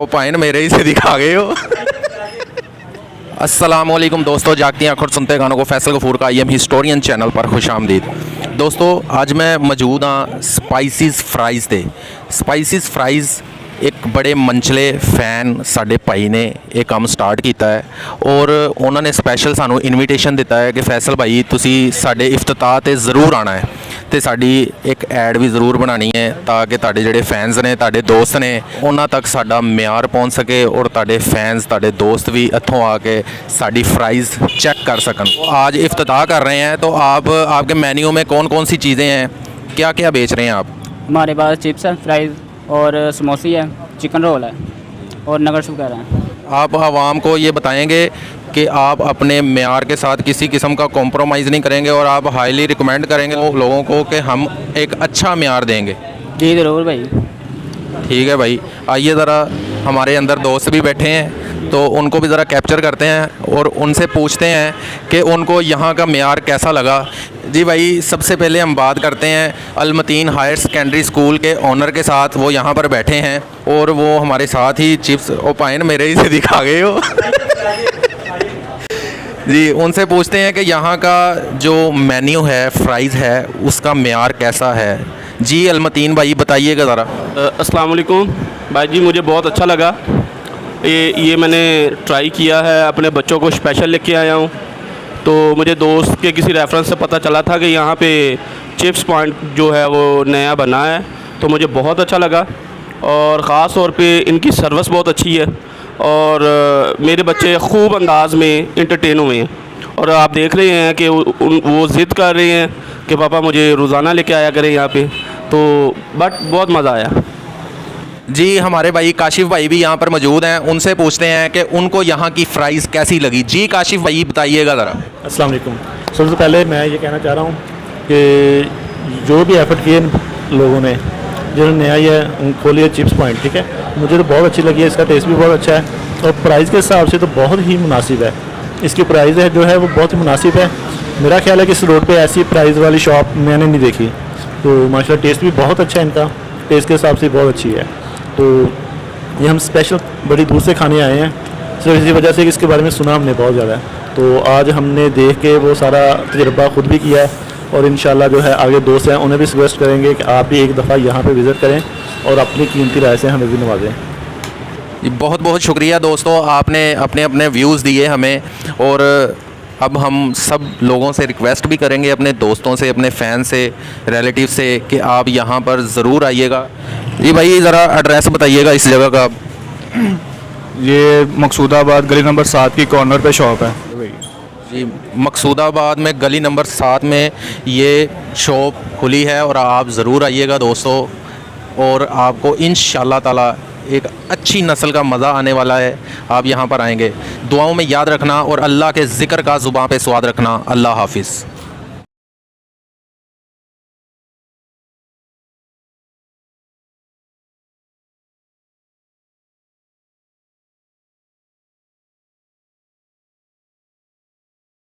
वो पाइन मेरे ही से दिखा गए हो। अस्सलाम वालेकुम दोस्तों, जागती आँख और सुनते गानों को फैसल गफूर का IM हिस्टोरियन चैनल पर खुशामदीद। दोस्तों आज मैं मौजूद हाँ स्पाइसिस फ्राइज़ ते। स्पाइसिस फ्राइज़ एक बड़े मंचले फैन साडे भाई ने ये काम स्टार्ट किया है और उन्होंने स्पैशल सानू इनविटेशन दिता है कि फैसल भाई तुसी साडे इफ्तिताह ते ज़रूर आना है तो साडी एक ऐड भी ज़रूर बनानी है ताकि तुहाडे जिहड़े फैनस ने तुहाडे दोस्त ने उन्हां तक साडा म्यार पहुँच सके और तुहाडे फैनस तुहाडे दोस्त भी इत्थों आके साडी फ्राइज़ चेक कर सकन। आज इफ्तिताह कर रहे हैं तो आप आपके मेन्यू में कौन कौन सी चीज़ें हैं, क्या क्या बेच रहे हैं आप? हमारे पास चिप्स है, फ्राइज़ और समोसी है, चिकन रोल है और नगर्स वगैरह हैं। आप आवाम को ये बताएंगे कि आप अपने म्यार के साथ किसी किस्म का कॉम्प्रोमाइज़ नहीं करेंगे और आप हाईली रिकमेंड करेंगे लोगों को कि हम एक अच्छा म्यार देंगे। जी ज़रूर भाई। ठीक है भाई, आइए ज़रा हमारे अंदर दोस्त भी बैठे हैं तो उनको भी ज़रा कैप्चर करते हैं और उनसे पूछते हैं कि उनको यहाँ का म्यार कैसा लगा। जी भाई, सबसे पहले हम बात करते हैं अलमतीन हायर सेकेंडरी स्कूल के ऑनर के साथ। वो यहाँ पर बैठे हैं और वो हमारे साथ ही चिप्स ओ पाइन मेरे ही से दिखा गए हो। जी, उनसे पूछते हैं कि यहाँ का जो मेन्यू है, फ्राइज़ है, उसका म्यार कैसा है। जी अलमतीन भाई बताइएगा ज़रा। अस्सलाम वालेकुम भाई जी, मुझे बहुत अच्छा लगा। ये मैंने ट्राई किया है, अपने बच्चों को स्पेशल लेके आया हूँ। तो मुझे दोस्त के किसी रेफरेंस से पता चला था कि यहाँ पे चिप्स पॉइंट जो है वो नया बना है, तो मुझे बहुत अच्छा लगा और ख़ास तौर पे इनकी सर्विस बहुत अच्छी है और मेरे बच्चे खूब अंदाज में इंटरटेन हुए हैं और आप देख रहे हैं कि वो ज़िद कर रहे हैं कि पापा मुझे रोज़ाना लेके आया करें यहाँ पे, तो बट बहुत मज़ा आया। जी हमारे भाई काशिफ भाई भी यहाँ पर मौजूद हैं, उनसे पूछते हैं कि उनको यहाँ की फ्राइज़ कैसी लगी। जी काशिफ भाई बताइएगा ज़रा। अस्सलाम वालेकुम। सबसे पहले मैं ये कहना चाह रहा हूँ कि जो भी एफ़र्ट किए लोगों ने, जिन्होंने नया ये खोली है चिप्स पॉइंट, ठीक है, मुझे तो बहुत अच्छी लगी है। इसका टेस्ट भी बहुत अच्छा है और प्राइस के हिसाब से तो बहुत ही मुनासिब है। इसकी प्राइस है जो है वो बहुत ही मुनासिब है। मेरा ख्याल है कि इस रोड पे ऐसी प्राइस वाली शॉप मैंने नहीं देखी। तो माशाल्लाह टेस्ट भी बहुत अच्छा है, इनका टेस्ट के हिसाब से बहुत अच्छी है। तो ये हम स्पेशल बड़ी दूर से खाने आए हैं सिर्फ इसी वजह से कि इसके बारे में सुना हमने बहुत ज़्यादा। तो आज हमने देख के वो सारा तजर्बा ख़ुद भी किया है और इंशाल्लाह जो है आगे दोस्त हैं उन्हें भी सजेस्ट करेंगे कि आप भी एक दफ़ा यहाँ पे विज़िट करें और अपनी कीमती राय से हमें भी नवाजें। बहुत बहुत शुक्रिया दोस्तों, आपने अपने अपने व्यूज़ दिए हमें और अब हम सब लोगों से रिक्वेस्ट भी करेंगे, अपने दोस्तों से, अपने फ़ैन से, रिलेटिव से, कि आप यहाँ पर ज़रूर आइएगा। जी भाई ज़रा एड्रेस बताइएगा इस जगह का। ये मकसूदाबाद गली नंबर 7 की कॉर्नर पे शॉप है। जी मकसूदाबाद में गली नंबर 7 में ये शॉप खुली है और आप ज़रूर आइएगा दोस्तों और आपको इंशाअल्लाह ताला एक अच्छी नस्ल का मज़ा आने वाला है। आप यहाँ पर आएंगे, दुआओं में याद रखना और अल्लाह के ज़िक्र का ज़ुबान पे स्वाद रखना। अल्लाह हाफिज़।